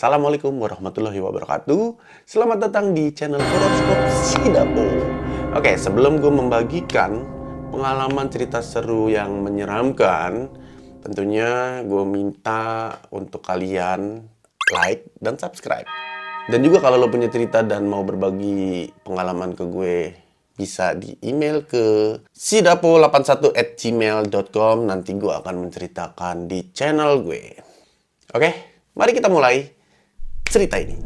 Assalamualaikum warahmatullahi wabarakatuh. Selamat datang di channel Horoskop Sidapo. Oke, sebelum gue membagikan pengalaman cerita seru yang menyeramkan, tentunya gue minta untuk kalian like dan subscribe. Dan juga kalau lo punya cerita dan mau berbagi pengalaman ke gue, bisa di email ke sidapo81@gmail.com. Nanti gue akan menceritakan di channel gue. Oke, mari kita mulai cerita ini.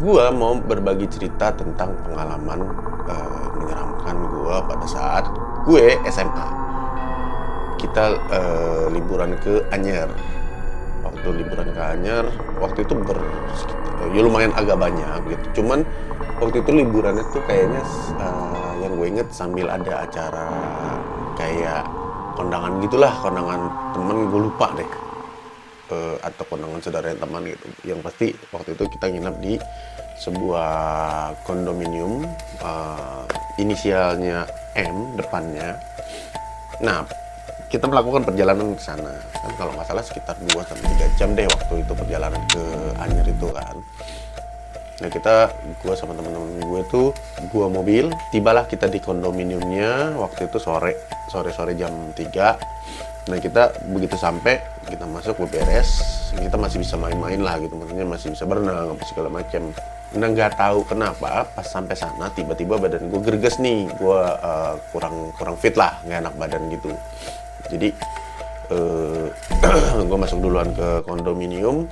Gua mau berbagi cerita tentang pengalaman menyeramkan gua pada saat gue SMA. Kita liburan ke Anyer. Waktu liburan ke Anyer, waktu itu ya lumayan agak banyak gitu. Cuman waktu itu liburannya tuh kayaknya yang gue inget sambil ada acara kayak kondangan gitulah, kondangan temen, gue lupa deh. Atau kondangan saudara teman gitu. Yang pasti waktu itu kita nginep di sebuah kondominium, inisialnya M depannya. Nah, kita melakukan perjalanan ke sana. Kan kalau nggak salah sekitar 2-3 jam deh waktu itu perjalanan ke Anyer itu kan. Nah, gue sama teman-teman gue tuh, gue mobil, tibalah kita di kondominiumnya waktu itu sore jam 3. Nah, kita begitu sampai, kita masuk, beres, kita masih bisa main-main lah gitu, maksudnya masih bisa berenang apa segala macam. Nah, nggak tahu kenapa pas sampai sana tiba-tiba badan gue gerges nih, gue kurang fit lah, nggak enak badan gitu. Jadi gue masuk duluan ke kondominium,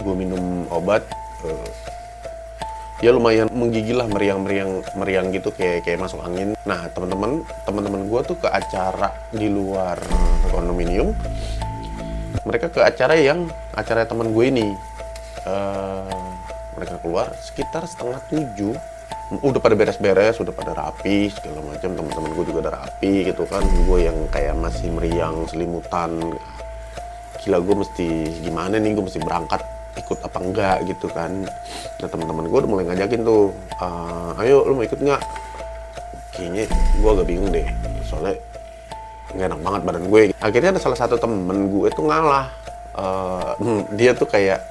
gue minum obat, ya lumayan menggigil lah, meriang gitu, kayak masuk angin. Nah, teman-teman gue tuh ke acara di luar kondominium. Mereka ke acara teman gue ini. Mereka keluar sekitar 6:30. Udah pada beres-beres, udah pada rapi segala macam. Teman-teman gue juga udah rapi gitu kan. Gue yang kayak masih meriang, selimutan. Gila, gue mesti gimana nih? Gue mesti berangkat ikut apa enggak gitu kan. Nah, teman-teman gue udah mulai ngajakin tuh, ayo lu mau ikut nggak? Kayaknya gue agak bingung deh, soalnya nggak enak banget badan gue. Akhirnya ada salah satu temen gue tuh ngalah. Dia tuh kayak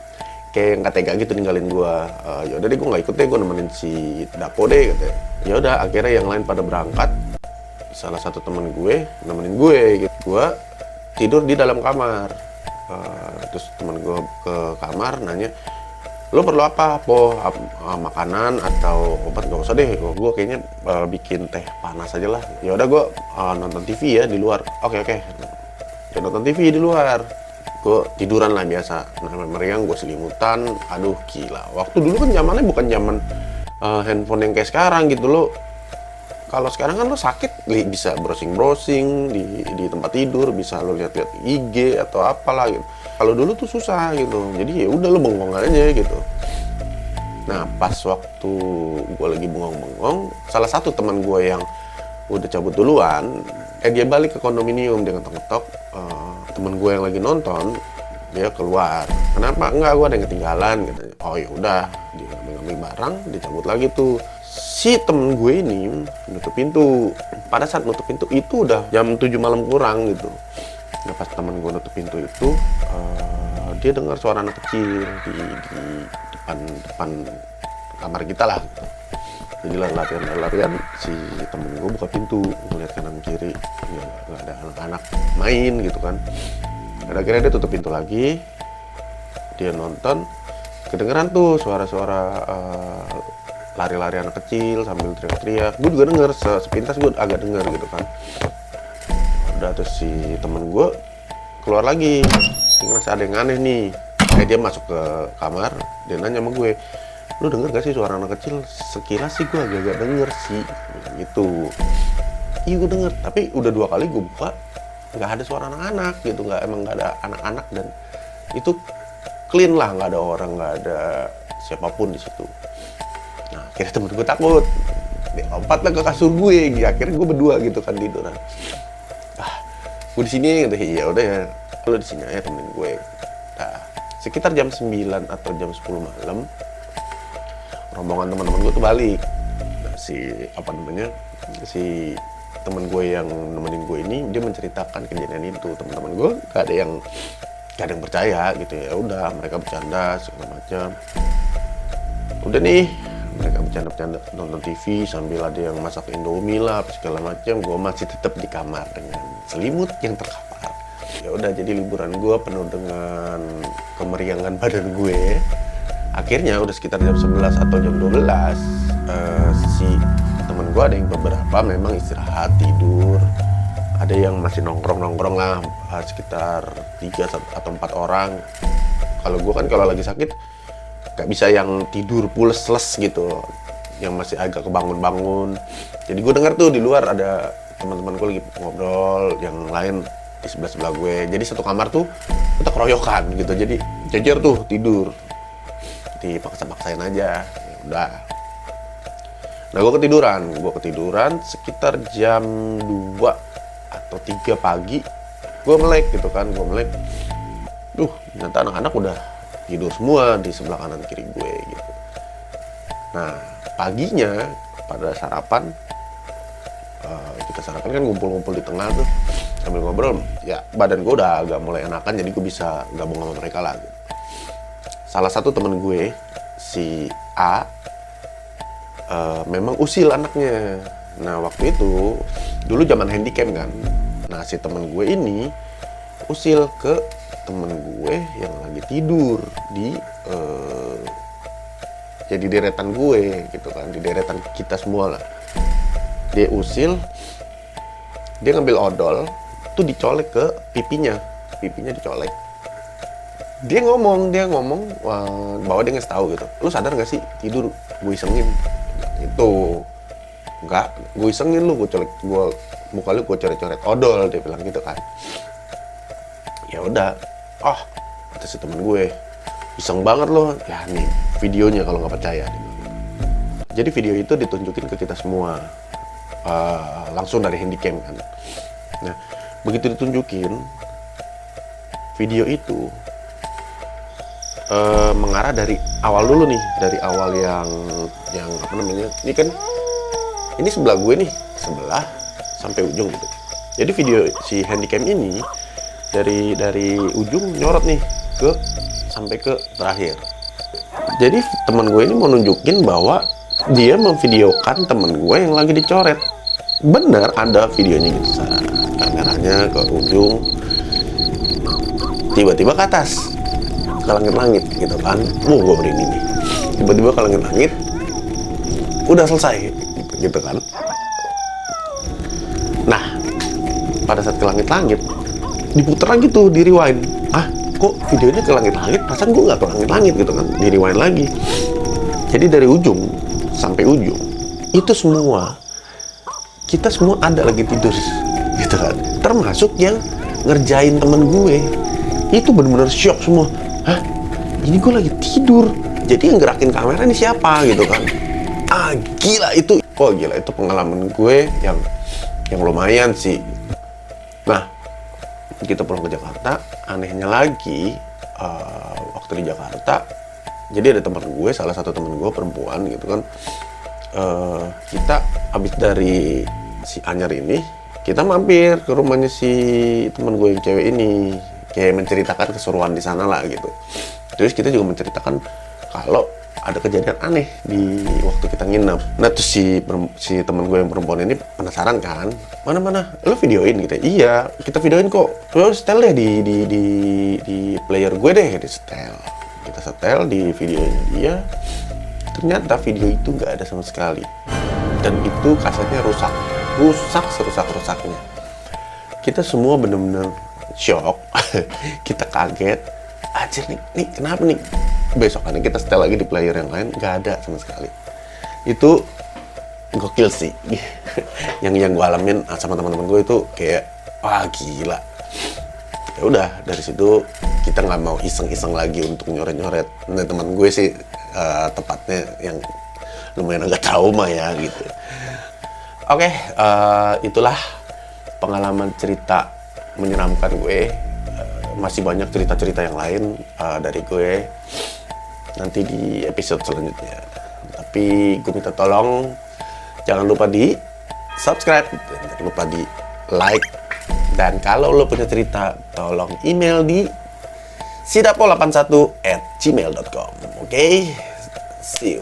nggak tega gitu ninggalin gue. Yaudah deh, gue nggak ikut deh, gue nemenin si Dapo deh katanya. Yaudah, akhirnya yang lain pada berangkat. Salah satu temen gue nemenin gue gitu. Gue tidur di dalam kamar. Terus temen gue ke kamar nanya, lo perlu apa? Makanan atau obat? Gak usah deh, gue kayaknya bikin teh panas aja lah. Ya udah, gue nonton TV ya di luar. Oke. Ya, nonton TV di luar. Gue tiduran lah biasa. Nah, meriang, gue selimutan. Aduh, gila. Waktu dulu kan zamannya bukan zaman handphone yang kayak sekarang gitu lo. Kalau sekarang kan lo sakit bisa browsing di tempat tidur, bisa lo lihat-lihat IG atau apalah gitu. Kalau dulu tuh susah gitu, jadi ya udah lo bengong aja gitu. Nah, pas waktu gue lagi bengong-bengong, salah satu teman gue yang udah cabut duluan, dia balik ke kondominium, dia ngetok-ngetok. Teman gue yang lagi nonton, dia keluar. Kenapa? Enggak, gue ada yang ketinggalan katanya. Oh ya udah, dia ngambil barang, dia cabut lagi tuh. Si temen gue ini nutup pintu. Pada saat nutup pintu itu udah jam 7 malam kurang gitu. Nah, pas temen gue nutup pintu itu, dia dengar suara anak kecil di depan kamar kita lah gitu. Jadi larian si temen gue buka pintu, ngeliat kanan kiri, ya nggak ada anak-anak main gitu kan. Dan akhirnya dia tutup pintu lagi, dia nonton, kedengeran tuh suara-suara lari-lari anak kecil sambil teriak-teriak. Gue juga denger, sepintas gue agak denger gitu kan. Udah, terus si temen gue keluar lagi, dia ngerasa ada yang aneh nih. Dia masuk ke kamar, dia nanya sama gue, lu denger gak sih suara anak kecil? Sekilas sih gue agak denger sih gitu. Iya, gue denger, tapi udah 2 kali gue buka, gak ada suara anak-anak gitu. Emang gak ada anak-anak, dan itu clean lah, gak ada orang, gak ada siapapun di situ. Nah, akhirnya temen gue takut, dia lompat lah ke kasur gue. Akhirnya gue berdua gitu kan tiduran. Gue di sini gitu. Ya udah ya, lo di sini aja temenin gue. Nah, sekitar jam 9 atau jam 10 malam, rombongan teman-teman gue tuh balik. Nah, si temen gue yang nemenin gue ini, dia menceritakan kejadian itu. Teman-teman gue gak ada yang gak ada yang percaya gitu. Ya udah, mereka bercanda segala macam. Udah nih, mereka bercanda-bercanda nonton TV sambil ada yang masak Indomie lah segala macam. Gue masih tetap di kamar dengan selimut yang terkapar. Ya udah, jadi liburan gue penuh dengan kemeriangan badan gue. Akhirnya udah sekitar jam 11 atau jam 12, si temen gue ada yang beberapa memang istirahat tidur, ada yang masih nongkrong lah, sekitar 3 atau 4 orang. Kalau gue kan kalau lagi sakit gak bisa yang tidur pules gitu, yang masih agak kebangun-bangun. Jadi gue dengar tuh di luar ada teman-teman gue lagi ngobrol, yang lain di sebelah gue. Jadi satu kamar tuh kita keroyokan gitu, jadi jajar tuh tidur, dipaksa-paksain aja. Ya udah. Nah, gue ketiduran sekitar jam 2 atau 3 pagi. Gue melek gitu kan, ternyata anak-anak udah tidur semua di sebelah kanan kiri gue gitu. Nah, paginya pada sarapan, kita sarapan kan ngumpul-ngumpul di tengah tuh sambil ngobrol. Ya badan gue udah agak mulai enakan, jadi gue bisa gabung sama mereka lah gitu. Salah satu temen gue, si A, memang usil anaknya. Nah, waktu itu dulu zaman handycam kan. Nah, si temen gue ini usil ke temen gue yang lagi tidur di jadi deretan gue gitu kan, di deretan kita semua lah. Dia usil, dia ngambil odol tuh dicolek ke pipinya dicolek. Dia ngomong bahwa dia ngasih tahu gitu, lu sadar gak sih tidur gue isengin itu? Enggak, gue isengin lu, gue colek, muka lu gue coret-coret odol, dia bilang gitu kan. Ya udah, kata si teman gue, iseng banget lo. Ya nih videonya kalau nggak percaya. Jadi video itu ditunjukin ke kita semua, langsung dari handycam kan. Nah, begitu ditunjukin video itu, mengarah dari awal dulu nih, dari awal yang apa namanya, ini kan ini sebelah gue nih, sebelah sampai ujung gitu. Jadi video si handycam ini dari ujung nyorot nih sampai ke terakhir. Jadi teman gue ini mau nunjukin bahwa dia memvideokan teman gue yang lagi dicoret. Bener, ada videonya gitu, kameranya ke ujung, tiba-tiba ke atas, ke langit-langit gitu kan. Gue merinding nih. Tiba-tiba ke langit-langit, udah selesai gitu kan. Nah, pada saat ke langit-langit diputer lagi tuh, di rewind. Kok videonya ke langit-langit, perasaan gue nggak ke langit-langit gitu kan. Di rewind lagi. Jadi dari ujung sampai ujung itu semua, kita semua ada lagi tidur gitu kan. Termasuk yang ngerjain temen gue, itu bener-bener shock semua. Ini gue lagi tidur, jadi yang gerakin kamera ini siapa gitu kan. Gila itu. Gila itu pengalaman gue yang lumayan sih. Nah, kita pulang ke Jakarta, anehnya lagi, waktu di Jakarta, jadi ada teman gue, salah satu teman gue perempuan gitu kan, kita habis dari si Anyar ini, kita mampir ke rumahnya si teman gue yang cewek ini, kayak menceritakan keseruan di sana lah gitu. Terus kita juga menceritakan kalau ada kejadian aneh di waktu kita nginep. Nah, terus si teman gue yang perempuan ini penasaran kan, mana lu videoin gitu. Iya, kita videoin kok. Lu setel deh di player gue deh, di setel. Kita setel di videonya dia. Ternyata video itu nggak ada sama sekali, dan itu kasetnya rusak serusak-rusaknya. Kita semua bener-bener shock. Kita kaget. Anjir nih kenapa nih? Besokannya kita setel lagi di player yang lain, nggak ada sama sekali. Itu gokil sih. yang gue alamin sama teman-teman gue itu kayak gila. Ya udah, dari situ kita nggak mau iseng-iseng lagi untuk nyoret-nyoret. Nah, teman gue sih tepatnya yang lumayan agak trauma ya gitu. Oke, itulah pengalaman cerita menyeramkan gue. Masih banyak cerita-cerita yang lain dari gue nanti di episode selanjutnya. Tapi gue minta tolong jangan lupa di subscribe, jangan lupa di like, dan kalau lo punya cerita tolong email di sidapo81@gmail.com. Oke, see you.